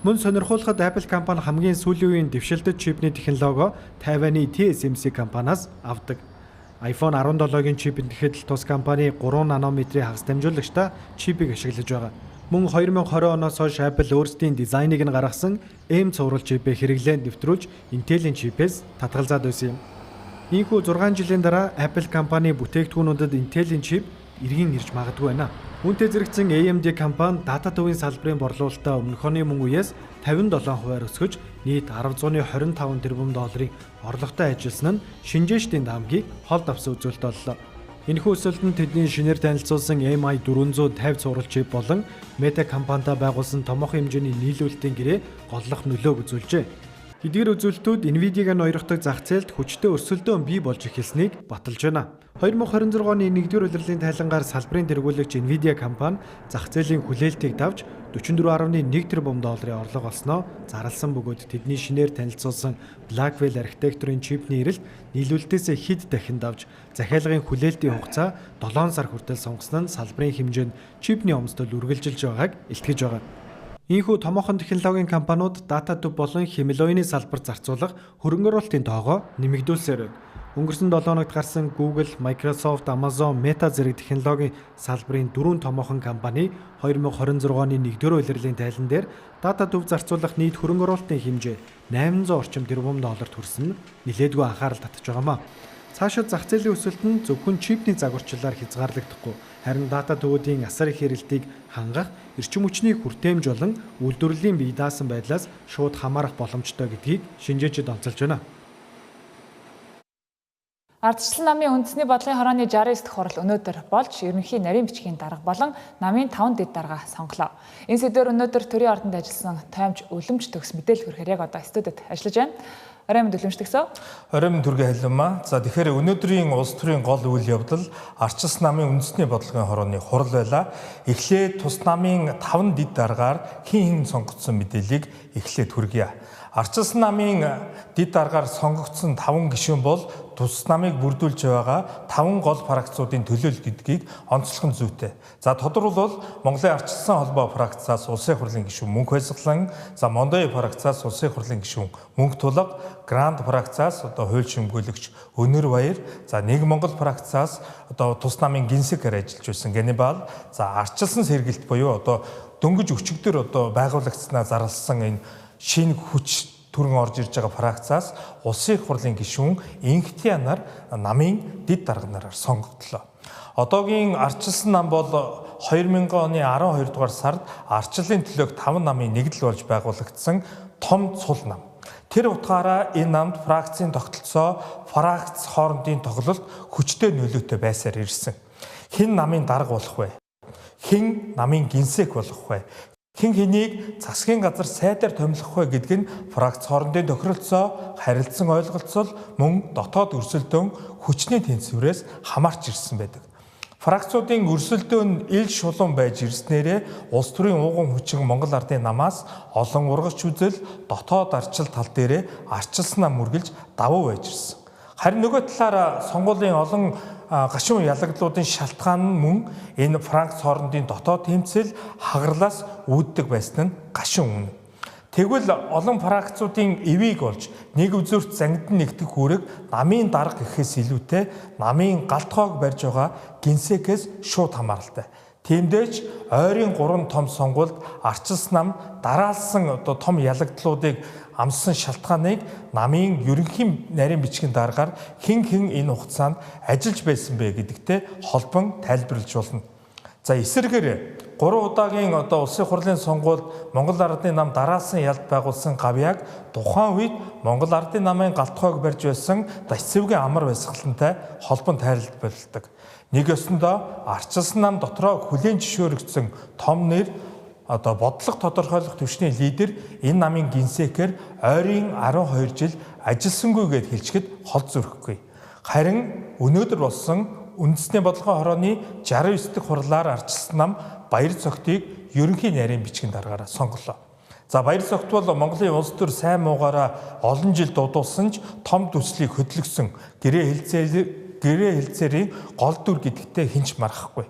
Q: Мөн сонирхуулахад Apple компани хамгийн сүүлийн үеийн дэвшилтэт чипний технологи Тайваны TSMC компаниас авдаг. iPhone 17-гийн чипэнд гэхэд л тус компани 3 нанометрийн хагас дамжуулагчтай чипийг ашиглаж байгаа. Мөн 2020 оноос хойш Apple өөрсдийн дизайныг нь гаргасан M цуврал чипээ хэрэглээнд нэвтрүүлж Intel-ийн чипээс татгалзаад байсан юм. Ийхүү 6 жилийн дараа Apple компани бүтээгдэхүүнүүдэд Intel-ийн чип эргэн ирж магадгүй байна. Үүнтэй зэрэгцэн AMD компани дата төвийн салбарын борлуулалтаа өмнөх оны мөн үеэс 57% өсгөж нийт $625 тэрбум орлоготой ажилласан нь шинжээчдийн даамгийг холд авсан үзүүлэлт боллоо. Энэхүү өсөлтөнд тэдний шинээр танилцуулсан MI 450 цуврал чип болон Meta компанитай байгуулсан томоохон хэмжээний нийлүүлэлтийн гэрээ голлох нөлөөг үзүүлжээ. Эдгээр үзүүлэлтүүд Nvidia-г ноёрхдог зах зээлд хүчтэй өрсөлдөөн бий болж эхэлснийг баталж байна. 2026 оны 1-р улирлын тайлангаар салбарын тэргүүлэгч Nvidia компани зах зээлийн хүлээлтийг давж $44.1 тэрбум орлого олсноо зарласан бөгөөд тэдний шинээр танилцуулсан Blackwell архитектурын чипний эрэлт нийлүүлэлтээс хэд дахин давж захиалгын хүлээлтийн хугацаа 7 сар хүртэл сонгосон нь салбарын хэмжээнд чипний өмсдөл үргэлжилж байгааг илтгэж байгаа. Ийхүү томоохон технологийн компаниуд дата төв болон хэмэл оюуны салбарт зарцуулах хөрөнгө оруулалтын тоогоо нэмэгдүүлсээр байна. Өнгөрсөн 7 хоногт гарсан Google, Microsoft, Amazon, Meta зэрэг технологийн салбарын 4 томоохон компани 2026 оны 1-р улирлын тайлан дээр дата төв зарцуулах нийт хөрөнгө оруулалтын хэмжээ $800 орчим тэрбум хүрсэн нь нэлээдгүй анхаарал татж байгаамаа. Цаашид зах зээлийн өсөлт нь зөвхөн чипний загварчлалаар хязгаарлагдахгүй, харин дата төвүүдийн асар их хэрэглэлтийг хангах, эрчим хүчний хүртээмж болон үйлдвэрлэлийн бие даасан байдлаас шууд хамаарах боломжтой гэдгийг шинжээчид онцолж байна.
A: Ардчлал намын үндэсний бодлогын хорооны 69 дахь хурал өнөөдөр болж ерөнхий нарийн бичгийн дарга болон намын 5 дэд дарга сонголоо. Энэ сэдвээр өнөөдөр төрийн ордонд ажилласан тоомч өлөмж төгс мэдээлэл хүргэхээр яг одоо студид ажиллаж байна. Орой мэнд өлөмж төгсөө. Орой мэнд түргээ хэлмаа. За тэгэхээр өнөөдрийн улс төрийн гол үйл явдал Ардчлал намын үндэсний бодлогын хорооны хурал байлаа. Эхлээд тус намын 5 дэд даргаар хин сонгогдсон мэдээллийг эхлээд хүргье.
R: Ардчилсан намын дэд даргаар сонгогдсон 5 гишүүн бол тус намыг бүрдүүлж байгаа 5 гол фракцуудын төлөөлөл гэдгийг онцлох нь зүйтэй. За тодорхойлбол Монголын Ардчилсан холбоо фракцаас улсын хурлын гишүүн Мөнх Баясгалан, за Мондой фракцаас улсын хурлын гишүүн Мөнх Тулга, Гранд фракцаас хууль шимгүүлэгч Өнөр Баяр, за Нэг Монгол фракцаас тус намын гинсекээр ажиллаж байсан Ганнибал, за Ардчилсан сэргэлт буюу дөнгөж өчигдөр байгуулагдсанаа зарласан энэ шинэ хүч түрэн орж ирж байгаа фракцаас улсын хурлын гишүүн Инхтианаар намын дэд дарганаар сонгогдлоо. Одоогийн Ардчилсан нам бол 2000 оны 12 дугаар сард ардчлалын төлөөг 5 намын нэгдэл болж байгуулагдсан том цул нам. Тэр утгаараа энэ намд фракцийн тогтолцоо, фракц хоорондын тоглолт хүчтэй нөлөөтэй байсаар ирсэн. Хэн намын дарга болох вэ? Хэн намын гинсек болох вэ? Хэн хэнийг засгийн газар сайдаар томилох вэ гэдг нь фракц хоорондын тохиролцоо, харилцан ойлголцол, мөн дотоод өрсөлдөөн хүчний тэнцвэрээс хамаарч ирсэн байдаг. Фракцуудын өрсөлдөөн ил шулуун байж ирснээрээ улс төрийн ууган хүчин Монгол Ардын намаас олон ургач үзэл, дотоод ардчил тал дээрээ ардчилсан нам үргэлж давуу байж ирсэн. Харин нөгөө талаараа сонгуулийн олон гашуун ялагдлуудын шалтгаан нь мөн энэ фракц хоорондын дотоод тэмцэл хагарлаас үүддэг байсан нь гашуун үнэ. Тэгвэл олон фракцуудын эвийг олж нэг үзүүрт зангидан нэгдэх үүрэг намын дарга гэхээс илүүтэй намын галтгоог барьж байгаа гинсекээс шууд хамааралтай. Тиймдээч ойрын 3 том сонгуульд Ардчилсан нам дараалсан том ялагдлуудыг амссан шалтгааныг намын ерөнхий нарийн бичгийн дараагаар хэн энэ хугацаанд ажиллаж байсан бэ гэдэгтэй холбон тайлбарлаж болно. За эсвэргээр 3 удаагийн улсын хурлын сонгуульд Монгол Ардын нам дараалсан ялд байгуулсан гавьяаг тухайн үед Монгол Ардын намын галтгоог барьж байсан Дацэвгийн амар баясгалантай холбон тайлбарладаг. Нэг ёсондоо Ардчилсан нам дотроо хүлээн зөвшөөрөгдсөн том нэр бодлого тодорхойлох түвшний лидер энэ намын гинсекээр ойрын 12 жил ажилласангүй гэд хэлчихэд хол зүрхэхгүй. Харин өнөөдөр болсон үндэсний бодлогын хорооны 69 дахь хурлаар Ардчилсан нам баяр цогтыг ерөнхий нарийн бичгийн дараагаараа сонголоо. За баяр цогт бол Монголын улс төр сайн муугаараа олон жил дуудуулсан ч том төслийг хөтлөгсөн гэрээ хэлцээрийн гол дүр гэдэгтээ хинч мархахгүй.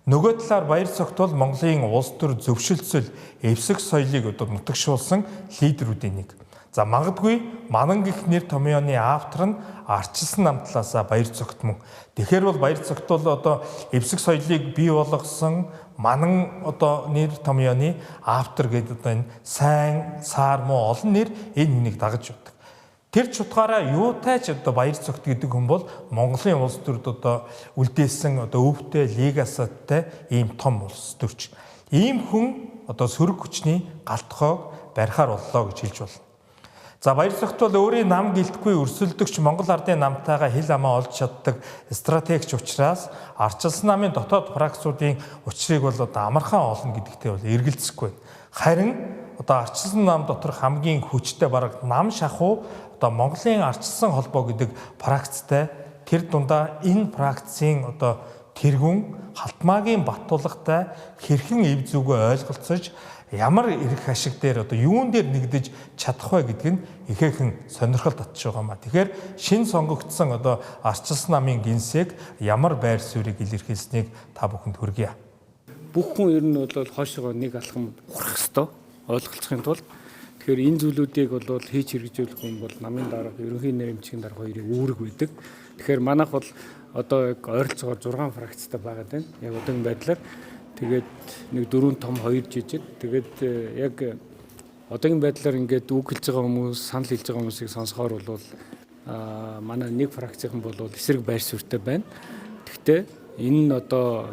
R: Нөгөө талаар баяр цогт бол Монголын улс төр зөвшөлтсөл эвсэг соёлыг нутагшуулсан лидерүүдийн нэг. За магадгүй Манан гэх нэр томьёоны автор нь Ардчилсан нам талаасаа баяр цогт мөн. Тэгэхээр бол баяр цогт бол эвсэг соёлыг бий болгосон Манан нэр томьёоны автор гэдэг энэ сайн, саар муу олон нэр энэ хүнийг дагаж явдаг. Тэр ч утгаараа юутайч баяр цогт гэдэг хүн бол Монголын улс төрд үлдээсэн өвтэй легастай ийм том улс төрч. Ийм хүн сөрөг хүчний галтгоог барихаар боллоо гэж хэлж болно. За баяр цогт бол өөрийн нам гэлтгүй өрсөлдөгч Монгол Ардын намтайгаа хил хамаа олж чаддаг стратегч учраас Ардчилсан намын дотоод фракцуудын учрыг бол амархан олно гэдэгтээ бол эргэлзэхгүй. Харин Ардчилсан нам доторх хамгийн хүчтэй бараг нам шахуу Монголын Ардчилсан холбоо гэдэг фракцтай тэр дундаа энэ фракцын тэргүүн халтмаагийн баттуулгатай хэрхэн эв зүгөө ойлголцож ямар эрх ашиг дээр юун дээр нэгдэж чадах вэ гэдг нь ихээхэн сонирхол татж байгаа маа. Тэгэхээр шин сонгогдсон Ардчилсан намын гинсек ямар байр суурийг илэрхийлсэнийг та бүхэнд хүргье.
S: Бүх хүн ер нь бол хойшоо нэг алхам хурах ёстой ойлголцохын тулд тэгэхээр энэ зүйлүүдийг бол хийж хэрэгжүүлэх хүн бол намын дарга ерөнхий нарийн бичгийн дарга хоёрын үүрэг байдаг. Тэгэхээр манайх бол одоо ойролцоогоор 6 фракцтай байгаа даа. Яг одоогийн байдлаар тэгээд нэг 4 том 2 жижиг. Тэгээд яг одоогийн байдлаар ингээд үг хэлж байгаа хүмүүс, санал хэлж байгаа хүмүүсийг сонсохоор бол манай нэг фракцийн бол эсрэг байр суурьтай байна. Гэхдээ энэ нь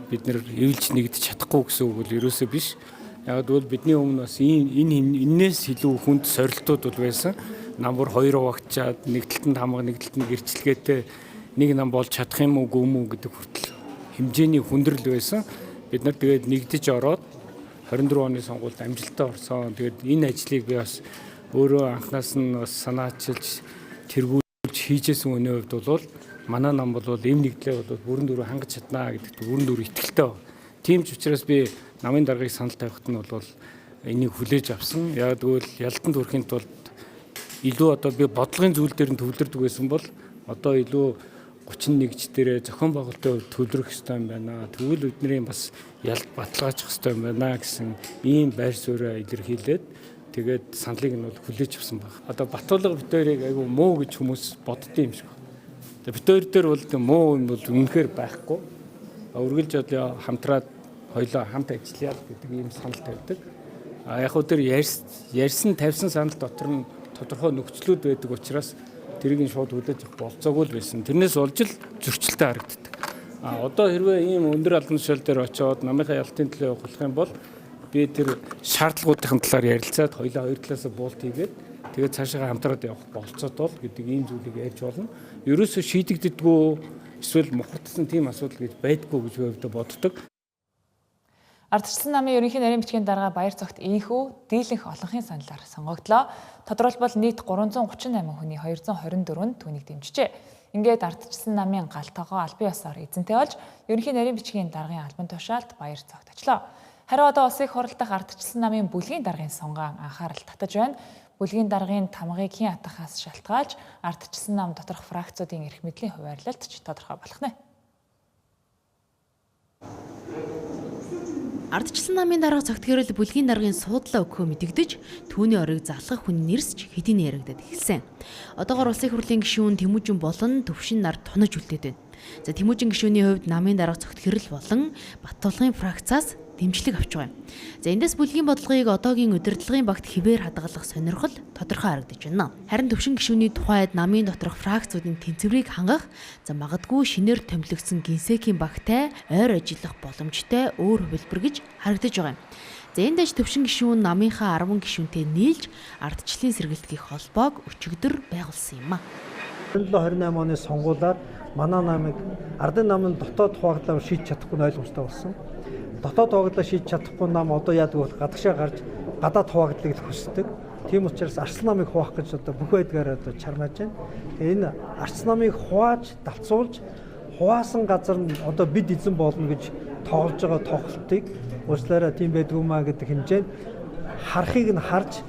S: бид нэр эвлж нэгдэж чадахгүй гэсэн үг бол ерөөсөө биш. Яг бол бидний өмнө бас энээс илүү хүнд сорилтууд бол байсан. Намбар 2 хуваагдчаад нэг талд хамга нэг талд гэрчлэгээтэй нэг нам болж чадах юм уу гэдэг хүртэл хэмжээний хүндрэл байсан. Бид нар тэгээд нэгдэж ороод 24 оны сонгуульд амжилттай орсон. Тэгээд энэ ажлыг би бас өөрөө анхнаас нь бас санаачилж тэргүүлж хийжсэн өнөө хувьд бол манай нам бол эм нэгдлээ бол бүрэн дүүрээ хангаж чаднаа гэдэгт бүрэн дүүрээ итгэлтэй байна. Тийм ч учраас би намын даргаыг санал тавихт нь бол энийг хүлээж авсан. Яг тэгвэл ялтанд хүрэхийн тулд илүү одоо би бодлогын зүйл дээр нь төвлөрдөг байсан бол одоо илүү 31-ч дээрээ зохион байгуулалтын хувьд төвлөрөх ёстой юм байна. Тэгвэл бидний бас ялт баталгаажих ёстой юм байна гэсэн ийм байр суурьаа илэрхийлээд тэгээд саналыг нь бол хүлээж авсан баг. Одоо Батулга битүүрийг айгүй муу гэж хүмүүс боддсон юм шиг байна. Тэгээд битүүр дээр бол муу юм бол үнэхээр байхгүй. Үргэлж одоо хамтраад хоёлоо хамт ажиллая гэдэг ийм санал тавьдаг. Яг уу тэр ярьсан тавьсан санал дотор нь тодорхой нөхцлүүд байдаг учраас тэрийг нь шууд хүлээж авах болцоогүй л байсан. Тэрнээс олж л зөрчилтэй харагддаг. Одоо хэрвээ ийм өндөр албан тушаал дээр очиод намынхаа ялтын төлөө явуулах юм бол би тэр шаардлагуудын талаар ярилцаад хоёлаа хоёр талаас буулт хийгээд тэгээд цаашаа хамтраад явах болцоотой бол гэдэг ийм зүйлийг ярьж болно. Ерөөсөө шийдэгддэггүй эсвэл мухардсан тийм асуудал гэж байдгүй гэж өвдө боддог.
A: Ардчилсан намын ерөнхий нарийн бичгийн дарга Баяр цогт ийхүү дийлэнх олонхын саналаар сонгогдлоо. Тодорхойлбол нийт 338 хүний 224-нд түүнийг дэмжижээ. Ингээд ардчилсан намын гал тогоо албан ёсоор эзэнтэй болж ерөнхий нарийн бичгийн даргын албан тушаалд Баяр цогтчлоо. Харин одоо улсын хурлдах ардчилсан намын бүлгийн даргын сонгоон анхаарал татаж байна. Бүлгийн даргын тамгыг хэн атахаас шалтгаалж ардчилсан нам доторх фракцуудын эрх мэдлийн хуваарлалт ч тодорхой болох нэ.
B: Ардчилсан намын дарга цогтгөрөл бүлгийн даргын суудлаа өгөхөө мэдэгдэж түүний оройг залгах хүн нэрсч хэдийн яригдаад эхэлсэн. Одоогоор улсын хурлын гишүүн Тэмүүжин болон Төвшин нар тунаж үлдээд байна. За Тэмүүжин гишүүний хувьд намын дарга цогтгөрөл болон Баттулгын фракцаас дэмжлэг авч байгаа юм. За эндээс бүлгийн бодлогыг одоогийн удирдлагын багт хിവэр хадгалах сонирхол тодорхой харагдаж байна. Харин Төвшин гишүүний тухайд намын доторх фракцуудын тэнцвэрийг хангах, за магадгүй шинээр томилогдсон гинсекийн багтай ойр ажиллах боломжтой өөр хувилбар гэж харагдаж байгаа юм. За эндээс Төвшин гишүүн намынхаа 10 гишүүнтэй нийлж ардчлалын сэргэлтийн холбоог өчигдөр байгуулсан юм а.
T: 27-28 оны сонгуулиар манай намыг ардын намын дотоод хуваагдлаар шийдэж чадахгүй ойлгомжтой болсон. Дотоод хуваагдлаа шийдэж чадахгүй нам одоо яадаг бол гадагшаа гарч гадаад хуваагдлыг л хүсдэг. Тийм учраас Арслан намыг хуваах гэж одоо бүх байдгаар одоо чармааж байна. Энэ Арслан намыг хувааж, далцуулж, хуваасан газар нь одоо бид эзэн болно гэж тоглож байгаа тоглолтыг уучлаарай тийм байдгүй маа гэдэг хэмжээнд харахыг нь харж,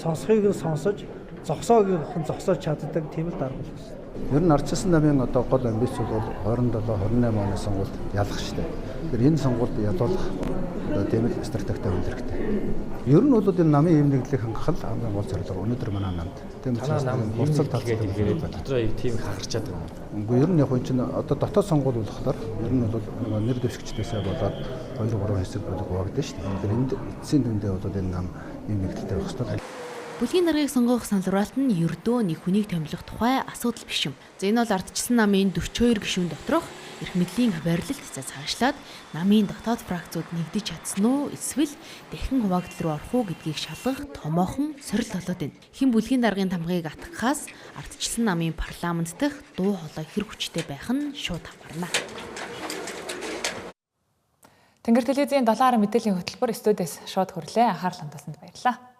T: сонсхийг нь сонсож, зогсоог нь зогсоож чаддаг тийм л дарга болсон.
U: Ер нь ардчилсан намын одоо гол амбиц бол 27-28 оны сонгуульд ялах штеп. Тэгэхээр энэ сонгуульд ялуулах одоо тийм л стратегтэй хөл хэрэгтэй. Ер нь бол энэ намын ийм нэгдлийг хангах л хамгийн гол зорилго. Өнөөдөр манай намд тийм учраас хурцлал талцдаг дотроо тийм хахарчаад байгаа юм. Үгүй ер нь яг энэ чинь одоо дотоод сонгуул болохоор ер нь бол нэр дэвшигчдээсээ болоод 2-3 хэсэг хуваагдсан штеп. Тэгэхээр энд эцсийн дүндээ бол энэ нам ийм нэгдэлтэй байх хэрэгтэй.
B: Бүлгийн даргаыг сонгох саналруулалт нь ердөө нэг хүнийг томилох тухай асуудал биш юм. За энэ бол ардчилсан намын 42 гишүүн доторх эрх мэдлийн хуваарлалт цаашлаад намын дотоод фракцууд нэгдэж чадсан уу эсвэл дахин хуваагдал руу орох уу гэдгийг шалгах томоохон сорилт болоод байна. Хэн бүлгийн даргын тамгыг атгахаас ардчилсан намын парламент дахь дуу хоолой хэрэг хүчтэй байх нь шууд хамаарна.
A: Тэнгэр телевизийн 7 мэдээллийн хөтөлбөр студиэс шууд хүрлээ. Анхаарал хандуулсанд баярлалаа.